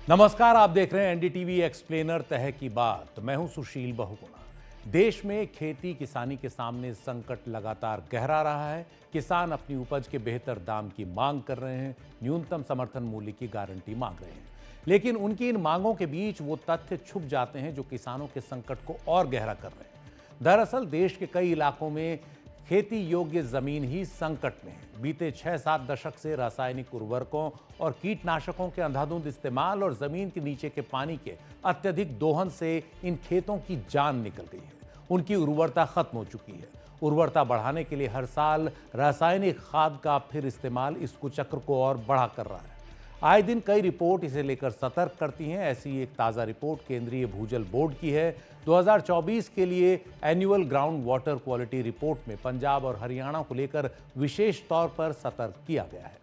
नमस्कार, आप देख रहे हैं एनडीटीवी एक्सप्लेनर तह की बात। मैं हूं सुशील बहुगुणा। देश में खेती किसानी के सामने संकट लगातार गहरा रहा है। किसान अपनी उपज के बेहतर दाम की मांग कर रहे हैं, न्यूनतम समर्थन मूल्य की गारंटी मांग रहे हैं, लेकिन उनकी इन मांगों के बीच वो तथ्य छुप जाते हैं जो किसानों के संकट को और गहरा कर रहे हैं। दरअसल देश के कई इलाकों में खेती योग्य जमीन ही संकट में है। बीते 6-7 दशक से रासायनिक उर्वरकों और कीटनाशकों के अंधाधुंध इस्तेमाल और जमीन के नीचे के पानी के अत्यधिक दोहन से इन खेतों की जान निकल गई है। उनकी उर्वरता खत्म हो चुकी है। उर्वरता बढ़ाने के लिए हर साल रासायनिक खाद का फिर इस्तेमाल इस कुचक्र को और बढ़ा कर रहा है। आए दिन कई रिपोर्ट इसे लेकर सतर्क करती हैं। ऐसी एक ताज़ा रिपोर्ट केंद्रीय भूजल बोर्ड की है। 2024 के लिए annual ground water quality report में पंजाब और हरियाणा को लेकर विशेष तौर पर सतर्क किया गया है।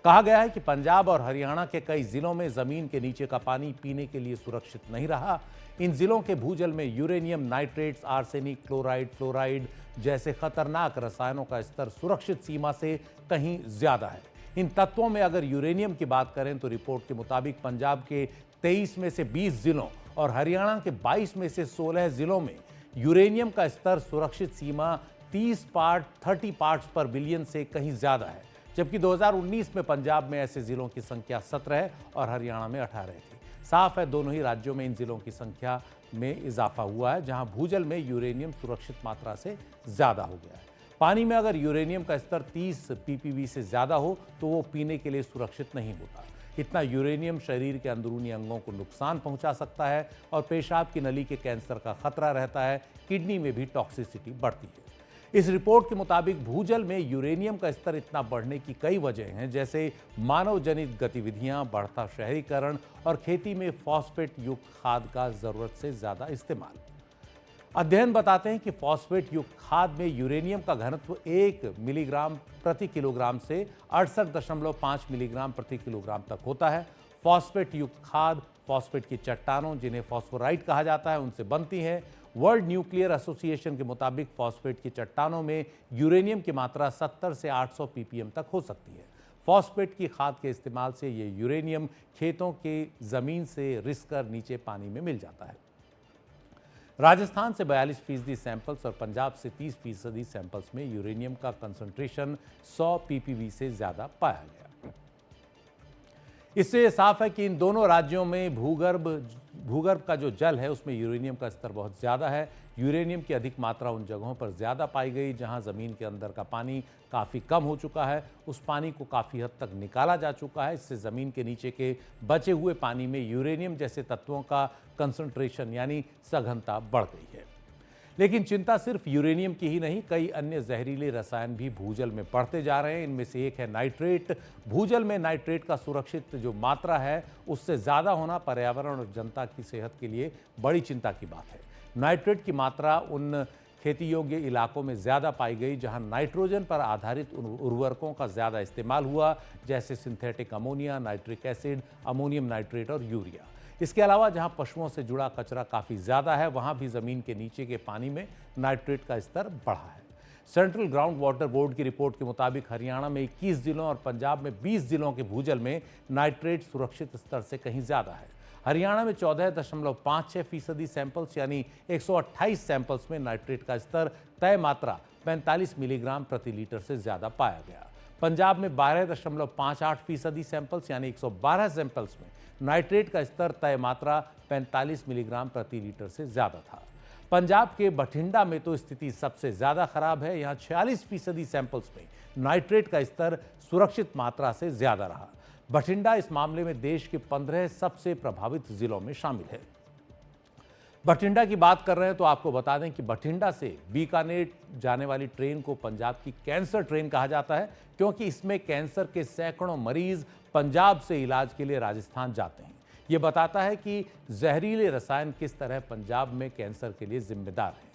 कहा गया है कि पंजाब और हरियाणा के कई जिलों में जमीन के नीचे का पानी पीने के लिए सुरक्षित नहीं रहा। इन जिलों के भूजल में uranium, nitrates, arsenic, chloride, fluoride जैसे खतरनाक रसायनों का स्तर सुरक्षित सीमा से कहीं ज्यादा है। इन तत्वों में अगर यूरेनियम की बात करें तो रिपोर्ट के मुताबिक पंजाब के 23 में से 20 जिलों और हरियाणा के 22 में से 16 जिलों में यूरेनियम का स्तर सुरक्षित सीमा 30 पार्ट्स पर बिलियन से कहीं ज्यादा है, जबकि 2019 में पंजाब में ऐसे जिलों की संख्या 17 और हरियाणा में 18 थी। साफ है, दोनों ही राज्यों में इन जिलों की संख्या में इजाफा हुआ है, जहां भूजल में यूरेनियम सुरक्षित मात्रा से ज्यादा हो गया है। पानी में अगर यूरेनियम का स्तर 30 ppb से ज्यादा हो तो वो पीने के लिए सुरक्षित नहीं होता। इतना यूरेनियम शरीर के अंदरूनी अंगों को नुकसान पहुंचा सकता है और पेशाब की नली के कैंसर का खतरा रहता है। किडनी में भी टॉक्सिसिटी बढ़ती है। इस रिपोर्ट के मुताबिक भूजल में यूरेनियम का स्तर इतना बढ़ने की कई वजह हैं, जैसे मानव जनित गतिविधियां, बढ़ता शहरीकरण और खेती में फॉस्फेट युक्त खाद का जरूरत से ज्यादा इस्तेमाल। अध्ययन बताते हैं कि फॉस्फेट युक्त खाद में यूरेनियम का घनत्व 1 मिलीग्राम प्रति किलोग्राम से 68.5 मिलीग्राम प्रति किलोग्राम तक होता है। फॉस्फेट युक्त खाद फॉस्फेट की चट्टानों, जिन्हें फॉस्फोराइट कहा जाता है, उनसे बनती है। वर्ल्ड न्यूक्लियर एसोसिएशन के मुताबिक फॉस्फेट की चट्टानों में यूरेनियम की मात्रा 70 से 800 ppm तक हो सकती है। फॉस्फेट की खाद के इस्तेमाल से ये यूरेनियम खेतों के जमीन से रिसकर नीचे पानी में मिल जाता है। राजस्थान से 42% सैंपल्स और पंजाब से 30% सैंपल्स में यूरेनियम का कंसंट्रेशन 100 ppb से ज्यादा पाया गया। इससे साफ है कि इन दोनों राज्यों में भूगर्भ का जो जल है उसमें यूरेनियम का स्तर बहुत ज्यादा है। यूरेनियम की अधिक मात्रा उन जगहों पर ज्यादा पाई गई जहां जमीन के अंदर का पानी काफी कम हो चुका है। उस पानी को काफी हद तक निकाला जा चुका है। इससे जमीन के नीचे के बचे हुए पानी में यूरेनियम जैसे तत्वों का कंसंट्रेशन यानी सघनता बढ़ गई है। लेकिन चिंता सिर्फ यूरेनियम की ही नहीं, कई अन्य जहरीले रसायन भी भूजल में बढ़ते जा रहे हैं। इनमें से एक है नाइट्रेट। भूजल में नाइट्रेट का सुरक्षित जो मात्रा है उससे ज़्यादा होना पर्यावरण और जनता की सेहत के लिए बड़ी चिंता की बात है। नाइट्रेट की मात्रा उन खेती योग्य इलाकों में ज़्यादा पाई गई जहां नाइट्रोजन पर आधारित उर्वरकों का ज़्यादा इस्तेमाल हुआ, जैसे synthetic ammonia, nitric acid, ammonium nitrate और यूरिया। इसके अलावा जहां पशुओं से जुड़ा कचरा काफ़ी ज़्यादा है, वहां भी ज़मीन के नीचे के पानी में नाइट्रेट का स्तर बढ़ा है। सेंट्रल ग्राउंड वाटर बोर्ड की रिपोर्ट के मुताबिक हरियाणा में 21 जिलों और पंजाब में 20 जिलों के भूजल में नाइट्रेट सुरक्षित स्तर से कहीं ज़्यादा है। हरियाणा में 14.56% सैंपल्स यानी 128 सैंपल्स में नाइट्रेट का स्तर तय मात्रा 45 मिलीग्राम प्रति लीटर से ज़्यादा पाया गया। पंजाब में 12.58% सैंपल्स यानी 112 सैंपल्स में नाइट्रेट का स्तर तय मात्रा 45 मिलीग्राम प्रति लीटर से ज़्यादा था। पंजाब के बठिंडा में तो स्थिति सबसे ज़्यादा खराब है। यहाँ 46% सैंपल्स में नाइट्रेट का स्तर सुरक्षित मात्रा से ज़्यादा रहा। बठिंडा इस मामले में देश के 15 सबसे प्रभावित जिलों में शामिल है। बठिंडा की बात कर रहे हैं तो आपको बता दें कि बठिंडा से बीकानेर जाने वाली ट्रेन को पंजाब की कैंसर ट्रेन कहा जाता है, क्योंकि इसमें कैंसर के सैकड़ों मरीज पंजाब से इलाज के लिए राजस्थान जाते हैं। ये बताता है कि जहरीले रसायन किस तरह पंजाब में कैंसर के लिए जिम्मेदार हैं।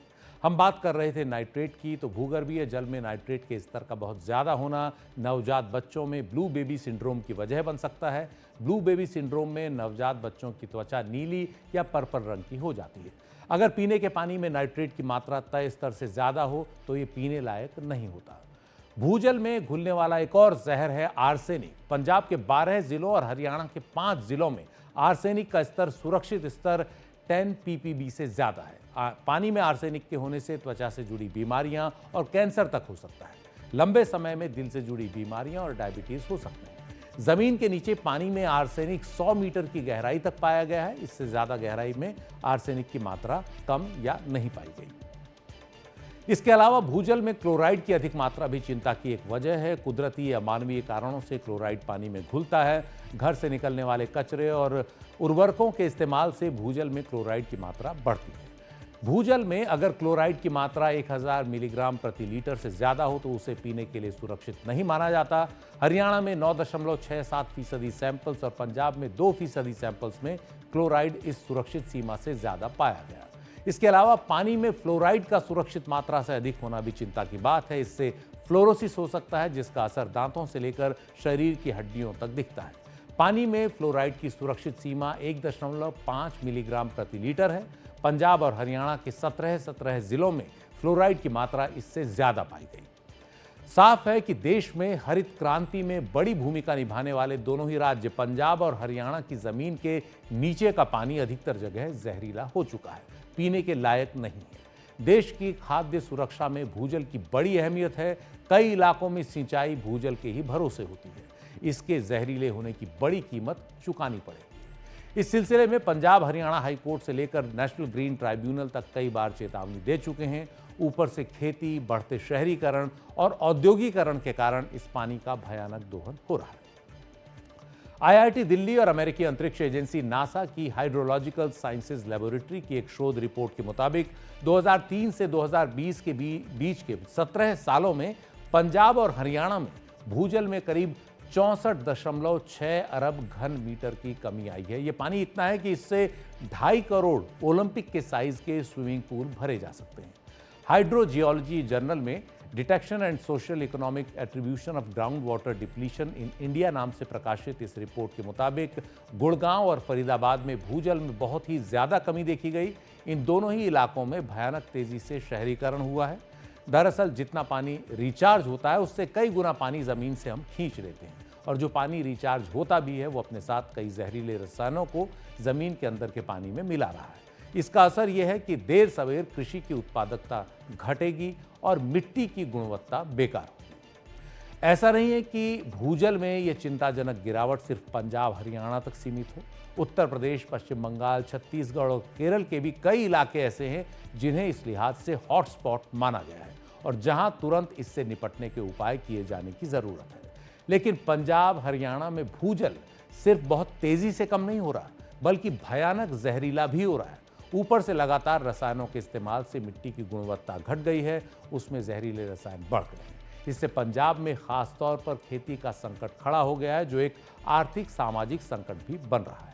हम बात कर रहे थे नाइट्रेट की, तो भूगर्भीय जल में नाइट्रेट के स्तर का बहुत ज़्यादा होना नवजात बच्चों में ब्लू बेबी सिंड्रोम की वजह बन सकता है। ब्लू बेबी सिंड्रोम में नवजात बच्चों की त्वचा नीली या पर्पल रंग की हो जाती है। अगर पीने के पानी में नाइट्रेट की मात्रा तय स्तर से ज़्यादा हो तो ये पीने लायक नहीं होता। भूजल में घुलने वाला एक और जहर है आर्सेनिक। पंजाब के 12 जिलों और हरियाणा के 5 जिलों में आर्सेनिक का स्तर सुरक्षित स्तर 10 ppb से ज़्यादा है। पानी में आर्सेनिक के होने से त्वचा से जुड़ी बीमारियां और कैंसर तक हो सकता है। लंबे समय में दिल से जुड़ी बीमारियां और डायबिटीज हो सकते हैं। जमीन के नीचे पानी में आर्सेनिक 100 मीटर की गहराई तक पाया गया है। इससे ज्यादा गहराई में आर्सेनिक की मात्रा कम या नहीं पाई गई। इसके अलावा भूजल में क्लोराइड की अधिक मात्रा भी चिंता की एक वजह है। कुदरती या मानवीय कारणों से क्लोराइड पानी में घुलता है। घर से निकलने वाले कचरे और उर्वरकों के इस्तेमाल से भूजल में क्लोराइड की मात्रा बढ़ती है। भूजल में अगर क्लोराइड की मात्रा 1000 मिलीग्राम प्रति लीटर से ज्यादा हो तो उसे पीने के लिए सुरक्षित नहीं माना जाता। हरियाणा में 9.67% सैंपल्स और पंजाब में 2% सैंपल्स में क्लोराइड इस सुरक्षित सीमा से ज्यादा पाया गया। इसके अलावा पानी में फ्लोराइड का सुरक्षित मात्रा से अधिक होना भी चिंता की बात है। इससे फ्लोरोसिस हो सकता है, जिसका असर दांतों से लेकर शरीर की हड्डियों तक दिखता है। पानी में फ्लोराइड की सुरक्षित सीमा 1.5 मिलीग्राम प्रति लीटर है। पंजाब और हरियाणा के 17 जिलों में फ्लोराइड की मात्रा इससे ज्यादा पाई गई। साफ है कि देश में हरित क्रांति में बड़ी भूमिका निभाने वाले दोनों ही राज्य पंजाब और हरियाणा की जमीन के नीचे का पानी अधिकतर जगह जहरीला हो चुका है, पीने के लायक नहीं है। देश की खाद्य सुरक्षा में भूजल की बड़ी अहमियत है। कई इलाकों में सिंचाई भूजल के ही भरोसे होती है। इसके जहरीले होने की बड़ी कीमत चुकानी पड़ेगी। इस सिलसिले में पंजाब हरियाणा हाईकोर्ट से लेकर नेशनल ग्रीन ट्राइब्यूनल तक कई बार चेतावनी दे चुके हैं। ऊपर से खेती, बढ़ते शहरीकरण और औद्योगिकरण के कारण इस पानी का भयानक दोहन हो रहा है। आईआईटी दिल्ली और अमेरिकी अंतरिक्ष एजेंसी नासा की हाइड्रोलॉजिकल साइंसेज लेबोरेटरी की एक शोध रिपोर्ट के मुताबिक 2003 से 2020 के बीच के 17 सालों में पंजाब और हरियाणा में भूजल में करीब 64.6 अरब घन मीटर की कमी आई है। यह पानी इतना है कि इससे 2.5 करोड़ ओलंपिक के साइज के स्विमिंग पूल भरे जा सकते हैं। हाइड्रोजियोलॉजी जर्नल में detection and social economic attribution of ground water depletion in India नाम से प्रकाशित इस रिपोर्ट के मुताबिक गुड़गांव और फरीदाबाद में भूजल में बहुत ही ज्यादा कमी देखी गई। इन दोनों ही इलाकों में भयानक तेजी से शहरीकरण हुआ है। दरअसल जितना पानी रिचार्ज होता है उससे कई गुना पानी जमीन से हम खींच लेते हैं, और जो पानी रिचार्ज होता भी है वो अपने साथ कई जहरीले रसायनों को जमीन के अंदर के पानी में मिला रहा है। इसका असर यह है कि देर सवेर कृषि की उत्पादकता घटेगी और मिट्टी की गुणवत्ता बेकार होगी। ऐसा नहीं है कि भूजल में यह चिंताजनक गिरावट सिर्फ पंजाब हरियाणा तक सीमित हो। उत्तर प्रदेश, पश्चिम बंगाल, छत्तीसगढ़ और केरल के भी कई इलाके ऐसे हैं जिन्हें इस लिहाज से हॉटस्पॉट माना गया है और जहां तुरंत इससे निपटने के उपाय किए जाने की जरूरत है। लेकिन पंजाब हरियाणा में भूजल सिर्फ बहुत तेजी से कम नहीं हो रहा, बल्कि भयानक जहरीला भी हो रहा है। ऊपर से लगातार रसायनों के इस्तेमाल से मिट्टी की गुणवत्ता घट गई है, उसमें जहरीले रसायन बढ़ गए हैं। इससे पंजाब में खास तौर पर खेती का संकट खड़ा हो गया है, जो एक आर्थिक सामाजिक संकट भी बन रहा है।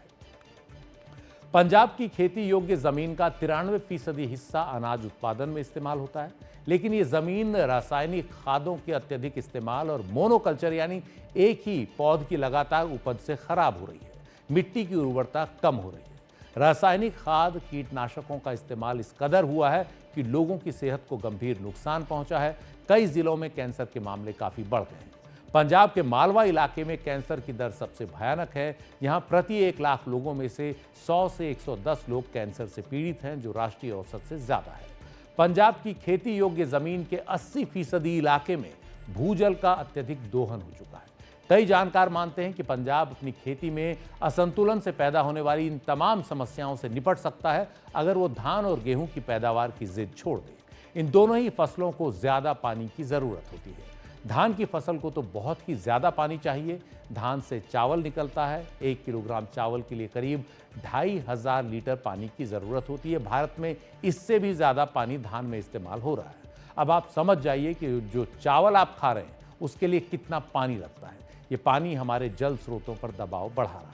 पंजाब की खेती योग्य जमीन का 93% हिस्सा अनाज उत्पादन में इस्तेमाल होता है, लेकिन ये जमीन रासायनिक खादों के अत्यधिक इस्तेमाल और मोनोकल्चर यानी एक ही पौध की लगातार उपज से खराब हो रही है। मिट्टी की उर्वरता कम हो रही है। रासायनिक खाद, कीटनाशकों का इस्तेमाल इस कदर हुआ है कि लोगों की सेहत को गंभीर नुकसान पहुंचा है। कई जिलों में कैंसर के मामले काफी बढ़ गए हैं। पंजाब के मालवा इलाके में कैंसर की दर सबसे भयानक है। यहां प्रति 1 लाख लोगों में से 100 से 110 लोग कैंसर से पीड़ित हैं, जो राष्ट्रीय औसत से ज्यादा है। पंजाब की खेती योग्य जमीन के 80% इलाके में भूजल का अत्यधिक दोहन हो चुका है। कई जानकार मानते हैं कि पंजाब अपनी खेती में असंतुलन से पैदा होने वाली इन तमाम समस्याओं से निपट सकता है अगर वो धान और गेहूं की पैदावार की जिद छोड़ दे। इन दोनों ही फसलों को ज्यादा पानी की जरूरत होती है। धान की फसल को तो बहुत ही ज्यादा पानी चाहिए। धान से चावल निकलता है। 1 किलोग्राम चावल के लिए करीब 2500 लीटर पानी की जरूरत होती है। भारत में इससे भी ज्यादा पानी धान में इस्तेमाल हो रहा है। अब आप समझ जाइए कि जो चावल आप खा रहे हैं उसके लिए कितना पानी लगता है। ये पानी हमारे जल स्रोतों पर दबाव बढ़ा रहा है।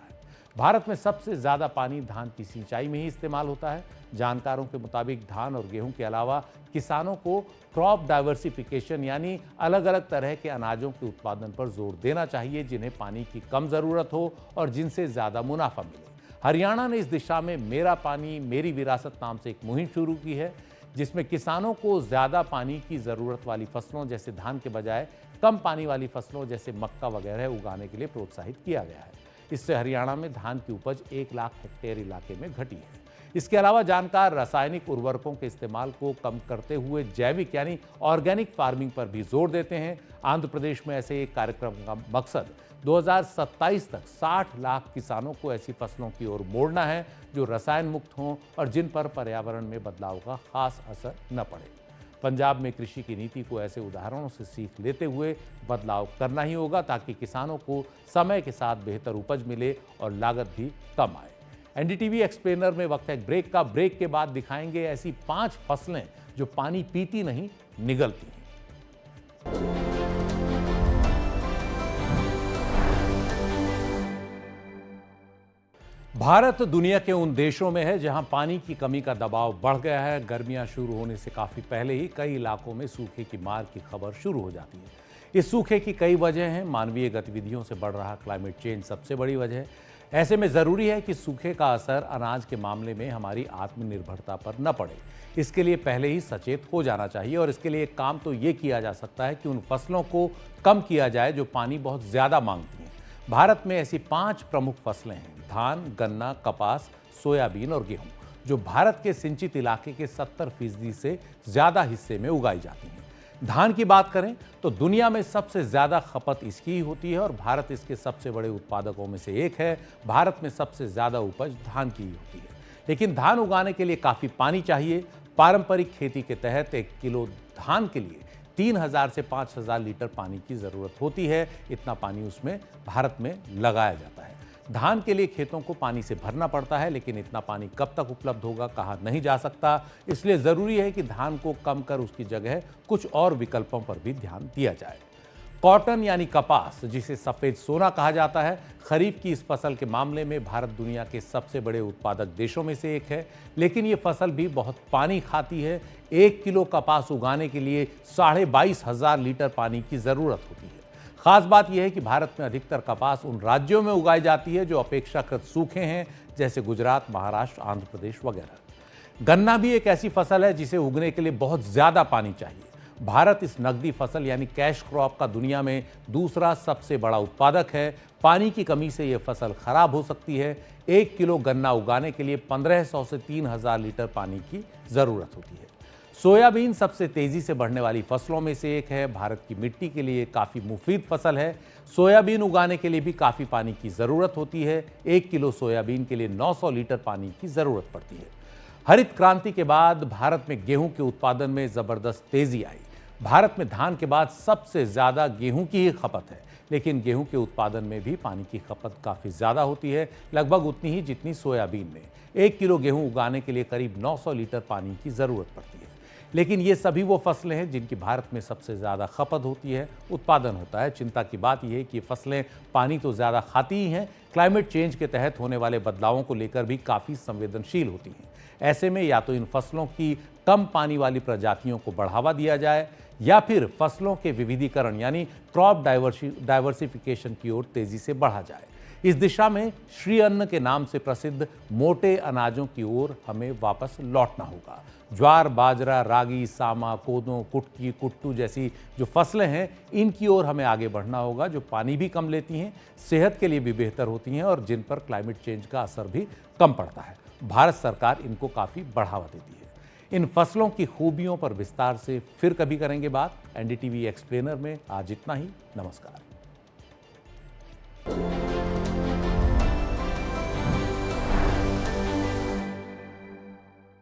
भारत में सबसे ज्यादा पानी धान की सिंचाई में ही इस्तेमाल होता है। जानकारों के मुताबिक धान और गेहूं के अलावा किसानों को क्रॉप डाइवर्सिफिकेशन यानी अलग अलग तरह के अनाजों के उत्पादन पर जोर देना चाहिए, जिन्हें पानी की कम जरूरत हो और जिनसे ज्यादा मुनाफा मिले। हरियाणा ने इस दिशा में मेरा पानी मेरी विरासत नाम से एक मुहिम शुरू की है, जिसमें किसानों को ज्यादा पानी की जरूरत वाली फसलों जैसे धान के बजाय कम पानी वाली फसलों जैसे मक्का वगैरह उगाने के लिए प्रोत्साहित किया गया है। इससे हरियाणा में धान की उपज 1 लाख हेक्टेयर इलाके में घटी है। इसके अलावा जानकार रासायनिक उर्वरकों के इस्तेमाल को कम करते हुए जैविक यानी ऑर्गेनिक फार्मिंग पर भी जोर देते हैं। आंध्र प्रदेश में ऐसे एक कार्यक्रम का मकसद 2027 तक 60 लाख किसानों को ऐसी फसलों की ओर मोड़ना है जो रसायन मुक्त हों और जिन पर पर्यावरण में बदलाव का खास असर न पड़े। पंजाब में कृषि की नीति को ऐसे उदाहरणों से सीख लेते हुए बदलाव करना ही होगा ताकि किसानों को समय के साथ बेहतर उपज मिले और लागत भी कम आए। एनडीटीवी एक्सप्लेनर में वक्त है एक ब्रेक का। ब्रेक के बाद दिखाएंगे ऐसी 5 फसलें जो पानी पीती नहीं, निगलती हैं। भारत दुनिया के उन देशों में है जहां पानी की कमी का दबाव बढ़ गया है। गर्मियां शुरू होने से काफी पहले ही कई इलाकों में सूखे की मार की खबर शुरू हो जाती है। इस सूखे की कई वजह हैं। मानवीय गतिविधियों से बढ़ रहा क्लाइमेट चेंज सबसे बड़ी वजह है। ऐसे में जरूरी है कि सूखे का असर अनाज के मामले में हमारी आत्मनिर्भरता पर न पड़े। इसके लिए पहले ही सचेत हो जाना चाहिए और इसके लिए एक काम तो ये किया जा सकता है कि उन फसलों को कम किया जाए जो पानी बहुत ज्यादा मांगती हैं। भारत में ऐसी 5 प्रमुख फसलें हैं: धान, गन्ना, कपास, सोयाबीन और गेहूं, जो भारत के सिंचित इलाके के 70% से ज्यादा हिस्से में उगाई जाती हैं। धान की बात करें तो दुनिया में सबसे ज्यादा खपत इसकी ही होती है और भारत इसके सबसे बड़े उत्पादकों में से एक है। भारत में सबसे ज्यादा उपज धान की ही होती है, लेकिन धान उगाने के लिए काफी पानी चाहिए। पारंपरिक खेती के तहत 1 किलो धान के लिए 3000 से 5000 लीटर पानी की जरूरत होती है। इतना पानी उसमें भारत में लगाया जाता है। धान के लिए खेतों को पानी से भरना पड़ता है, लेकिन इतना पानी कब तक उपलब्ध होगा कहा नहीं जा सकता। इसलिए जरूरी है कि धान को कम कर उसकी जगह कुछ और विकल्पों पर भी ध्यान दिया जाए। कॉटन यानी कपास, जिसे सफेद सोना कहा जाता है, खरीफ की इस फसल के मामले में भारत दुनिया के सबसे बड़े उत्पादक देशों में से एक है, लेकिन ये फसल भी बहुत पानी खाती है। 1 किलो कपास उगाने के लिए 22,500 लीटर पानी की जरूरत होती है। खास बात यह है कि भारत में अधिकतर कपास उन राज्यों में उगाई जाती है जो अपेक्षाकृत सूखे हैं, जैसे गुजरात, महाराष्ट्र, आंध्र प्रदेश वगैरह। गन्ना भी एक ऐसी फसल है जिसे उगने के लिए बहुत ज्यादा पानी चाहिए। भारत इस नकदी फसल यानी कैश क्रॉप का दुनिया में दूसरा सबसे बड़ा उत्पादक है। पानी की कमी से यह फसल खराब हो सकती है। 1 किलो गन्ना उगाने के लिए 1500 से 3000 लीटर पानी की जरूरत होती है। सोयाबीन सबसे तेजी से बढ़ने वाली फसलों में से एक है। भारत की मिट्टी के लिए काफी मुफीद फसल है। सोयाबीन उगाने के लिए भी काफी पानी की जरूरत होती है। 1 किलो सोयाबीन के लिए 900 लीटर पानी की जरूरत पड़ती है। हरित क्रांति के बाद भारत में गेहूं के उत्पादन में जबरदस्त तेजी आई। भारत में धान के बाद सबसे ज्यादा गेहूं की ही खपत है, लेकिन गेहूं के उत्पादन में भी पानी की खपत काफी ज्यादा होती है, लगभग उतनी ही जितनी सोयाबीन में। 1 किलो गेहूं उगाने के लिए करीब 900 लीटर पानी की जरूरत पड़ती है। लेकिन ये सभी वो फसलें हैं जिनकी भारत में सबसे ज्यादा खपत होती है, उत्पादन होता है। चिंता की बात यह है कि ये फसलें पानी तो ज्यादा खाती ही हैं, क्लाइमेट चेंज के तहत होने वाले बदलावों को लेकर भी काफी संवेदनशील होती हैं। ऐसे में या तो इन फसलों की कम पानी वाली प्रजातियों को बढ़ावा दिया जाए या फिर फसलों के विविधीकरण यानी क्रॉप डाइवर्सिफिकेशन की ओर तेजी से बढ़ा जाए। इस दिशा में श्री अन्न के नाम से प्रसिद्ध मोटे अनाजों की ओर हमें वापस लौटना होगा। ज्वार, बाजरा, रागी, सामा, कोदो, कुटकी, कुट्टू जैसी जो फसलें हैं, इनकी ओर हमें आगे बढ़ना होगा, जो पानी भी कम लेती हैं, सेहत के लिए भी बेहतर होती हैं और जिन पर क्लाइमेट चेंज का असर भी कम पड़ता है। भारत सरकार इनको काफी बढ़ावा देती है। इन फसलों की खूबियों पर विस्तार से फिर कभी करेंगे बात। एनडीटीवी एक्सप्लेनर में आज इतना ही। नमस्कार।